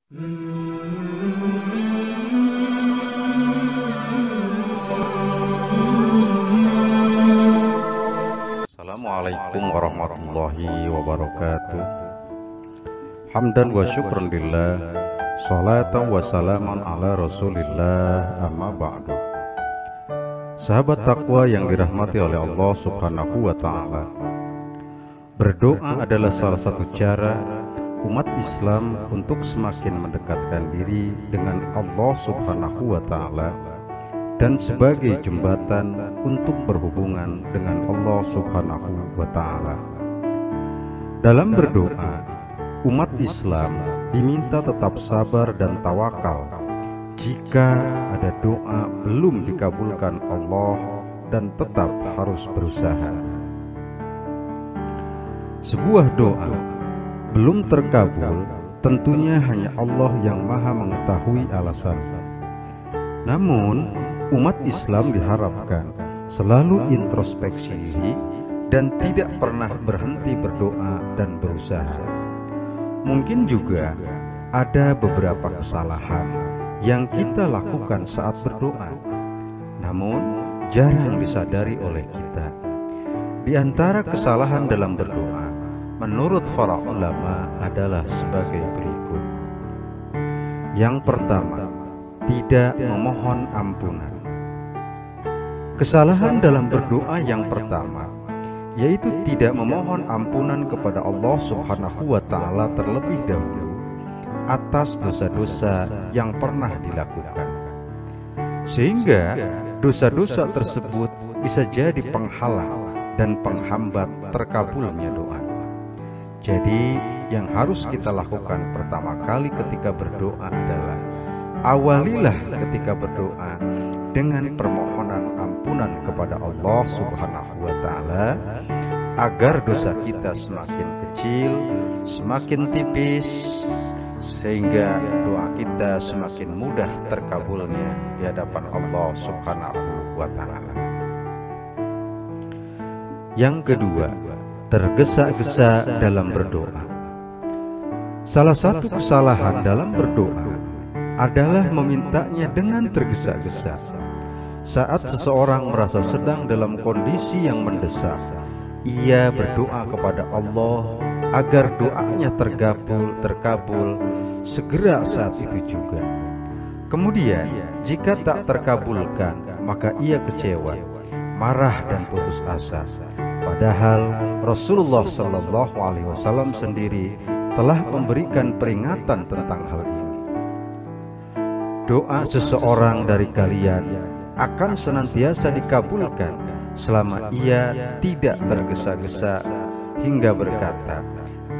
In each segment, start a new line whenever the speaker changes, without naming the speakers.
Assalamualaikum warahmatullahi wabarakatuh. Hamdan wa syukran lillah, salatan wa salaman ala rasulillah, amma ba'du. Sahabat takwa yang dirahmati oleh Allah subhanahu wa ta'ala, berdoa adalah salah satu cara umat Islam untuk semakin mendekatkan diri dengan Allah subhanahu wa ta'ala dan sebagai jembatan untuk berhubungan dengan Allah subhanahu wa ta'ala. Dalam berdoa, umat Islam diminta tetap sabar dan tawakal jika ada doa belum dikabulkan Allah dan tetap harus berusaha. Sebuah doa belum terkabul, tentunya hanya Allah yang maha mengetahui alasannya. Namun, umat Islam diharapkan selalu introspeksi diri dan tidak pernah berhenti berdoa dan berusaha. Mungkin juga ada beberapa kesalahan yang kita lakukan saat berdoa, namun jarang disadari oleh kita. Di antara kesalahan dalam berdoa, menurut para ulama adalah sebagai berikut. Yang pertama, tidak memohon ampunan. Kesalahan dalam berdoa yang pertama yaitu tidak memohon ampunan kepada Allah subhanahu wa ta'ala terlebih dahulu atas dosa-dosa yang pernah dilakukan, sehingga dosa-dosa tersebut bisa jadi penghalang dan penghambat terkabulnya doa. Jadi yang harus kita lakukan pertama kali ketika berdoa adalah awalilah ketika berdoa dengan permohonan ampunan kepada Allah subhanahu wa ta'ala agar dosa kita semakin kecil, semakin tipis, sehingga doa kita semakin mudah terkabulnya di hadapan Allah subhanahu wa ta'ala. Yang kedua, tergesa-gesa dalam berdoa. Salah satu kesalahan dalam berdoa adalah memintanya dengan tergesa-gesa. Saat seseorang merasa sedang dalam kondisi yang mendesak, ia berdoa kepada Allah agar doanya terkabul segera saat itu juga. Kemudian jika tak terkabulkan, maka ia kecewa, marah dan putus asa. Padahal Rasulullah Shallallahu Alaihi Wasallam sendiri telah memberikan peringatan tentang hal ini. Doa seseorang dari kalian akan senantiasa dikabulkan selama ia tidak tergesa-gesa hingga berkata,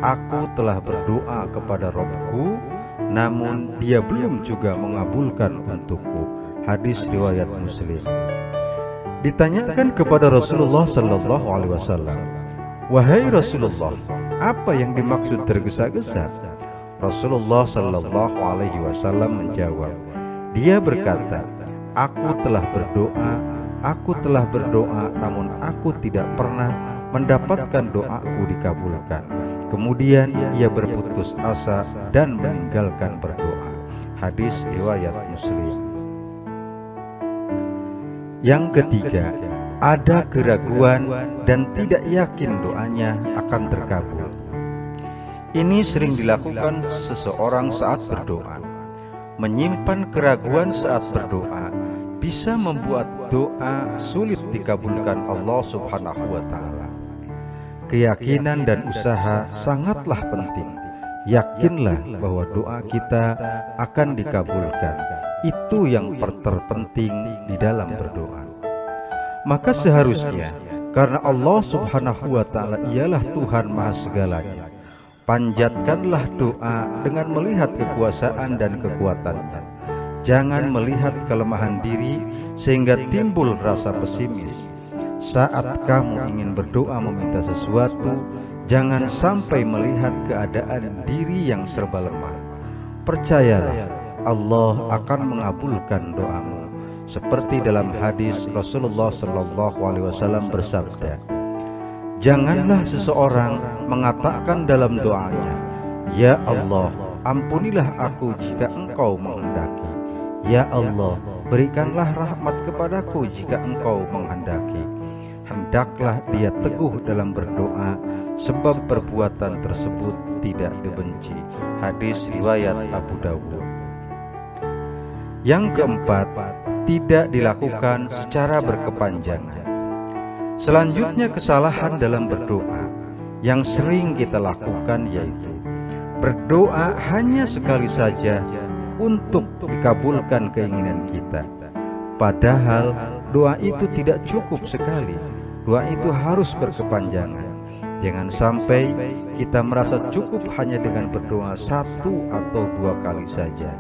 "Aku telah berdoa kepada Robku, namun dia belum juga mengabulkan untukku." Hadis riwayat Muslim. Ditanyakan kepada Rasulullah Sallallahu Alaihi Wasallam, "Wahai Rasulullah, apa yang dimaksud tergesa-gesa?" Rasulullah Sallallahu Alaihi Wasallam menjawab, dia berkata, aku telah berdoa, namun aku tidak pernah mendapatkan doaku dikabulkan. Kemudian ia berputus asa dan meninggalkan berdoa. Hadis riwayat Muslim. Yang ketiga, ada keraguan dan tidak yakin doanya akan terkabul. Ini sering dilakukan seseorang saat berdoa. Menyimpan keraguan saat berdoa bisa membuat doa sulit dikabulkan Allah subhanahu wa ta'ala. Keyakinan dan usaha sangatlah penting. Yakinlah bahwa doa kita akan dikabulkan. Itu yang terpenting di dalam berdoa. Maka seharusnya, karena Allah subhanahu wa ta'ala ialah Tuhan maha segalanya, panjatkanlah doa dengan melihat kekuasaan dan kekuatannya. Jangan melihat kelemahan diri sehingga timbul rasa pesimis. Saat kamu ingin berdoa meminta sesuatu, jangan sampai melihat keadaan diri yang serba lemah. Percayalah, Allah akan mengabulkan doamu. Seperti dalam hadis Rasulullah Sallallahu Alaihi Wasallam bersabda, janganlah seseorang mengatakan dalam doanya, "Ya Allah, ampunilah aku jika Engkau menghendaki. Ya Allah, berikanlah rahmat kepadaku jika Engkau menghendaki. Hendaklah dia teguh dalam berdoa, sebab perbuatan tersebut tidak dibenci. Hadis riwayat Abu Dawud. Yang keempat, tidak dilakukan secara berkepanjangan. Selanjutnya, kesalahan dalam berdoa yang sering kita lakukan yaitu berdoa hanya sekali saja untuk dikabulkan keinginan kita. Padahal doa itu tidak cukup sekali. Doa itu harus berkepanjangan. Jangan sampai kita merasa cukup hanya dengan berdoa 1 atau 2 kali saja.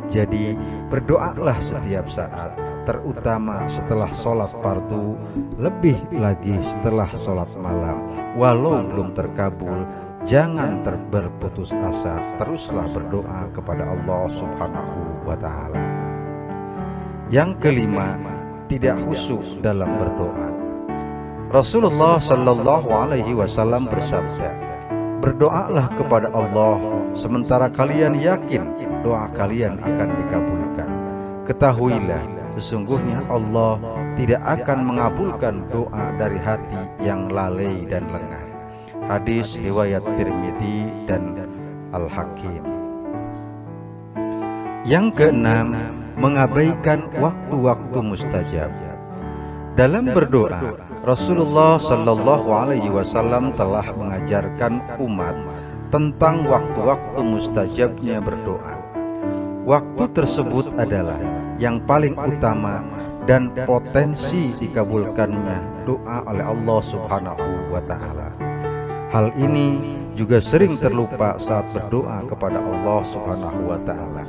Jadi berdoalah setiap saat, terutama setelah sholat fardu, lebih lagi setelah sholat malam. Walau belum terkabul, jangan berputus asa, teruslah berdoa kepada Allah Subhanahu wa Ta'ala. Yang kelima, tidak khusyuk dalam berdoa. Rasulullah Shallallahu Alaihi Wasallam bersabda, berdoalah kepada Allah sementara kalian yakin doa kalian akan dikabulkan. Ketahuilah, sesungguhnya Allah tidak akan mengabulkan doa dari hati yang lalai dan lengah. Hadis riwayat Tirmidzi dan Al-Hakim. Yang keenam, mengabaikan waktu-waktu mustajab. Dalam berdoa, Rasulullah Shallallahu Alaihi Wasallam telah mengajarkan umat tentang waktu-waktu mustajabnya berdoa. Waktu tersebut adalah yang paling utama dan potensi dikabulkannya doa oleh Allah Subhanahu wa Ta'ala. Hal ini juga sering terlupa saat berdoa kepada Allah Subhanahu wa Ta'ala.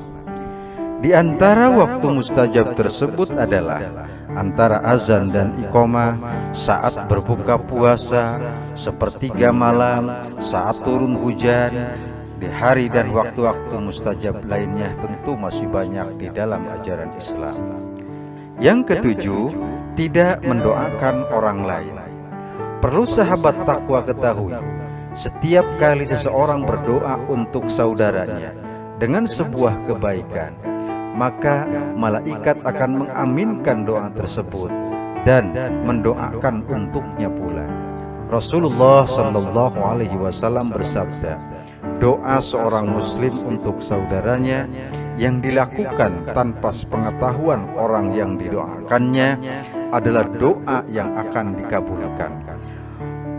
Di antara waktu mustajab tersebut adalah antara azan dan iqamah, saat berbuka puasa, sepertiga malam, saat turun hujan. Di hari dan waktu-waktu mustajab lainnya tentu masih banyak di dalam ajaran Islam. Yang ketujuh, tidak mendoakan orang lain. Perlu sahabat takwa ketahui, setiap kali seseorang berdoa untuk saudaranya dengan sebuah kebaikan, maka malaikat akan mengaminkan doa tersebut dan mendoakan untuknya pula. Rasulullah Shallallahu Alaihi Wasallam bersabda, doa seorang muslim untuk saudaranya yang dilakukan tanpa sepengetahuan orang yang didoakannya adalah doa yang akan dikabulkan.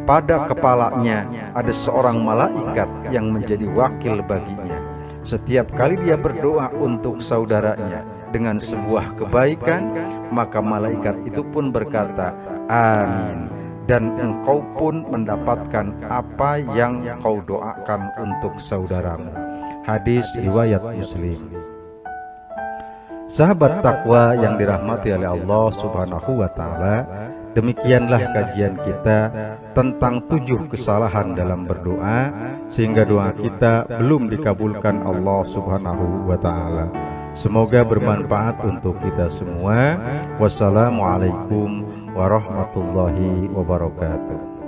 Pada kepalanya ada seorang malaikat yang menjadi wakil baginya. Setiap kali dia berdoa untuk saudaranya dengan sebuah kebaikan, maka malaikat itu pun berkata, amin. Dan engkau pun mendapatkan apa yang kau doakan untuk saudaramu. Hadis riwayat Muslim. Sahabat takwa yang dirahmati oleh Allah Subhanahu wa Ta'ala, demikianlah kajian kita tentang 7 kesalahan dalam berdoa sehingga doa kita belum dikabulkan Allah Subhanahu wa Ta'ala. Semoga bermanfaat untuk kita semua. Wassalamualaikum warahmatullahi wabarakatuh.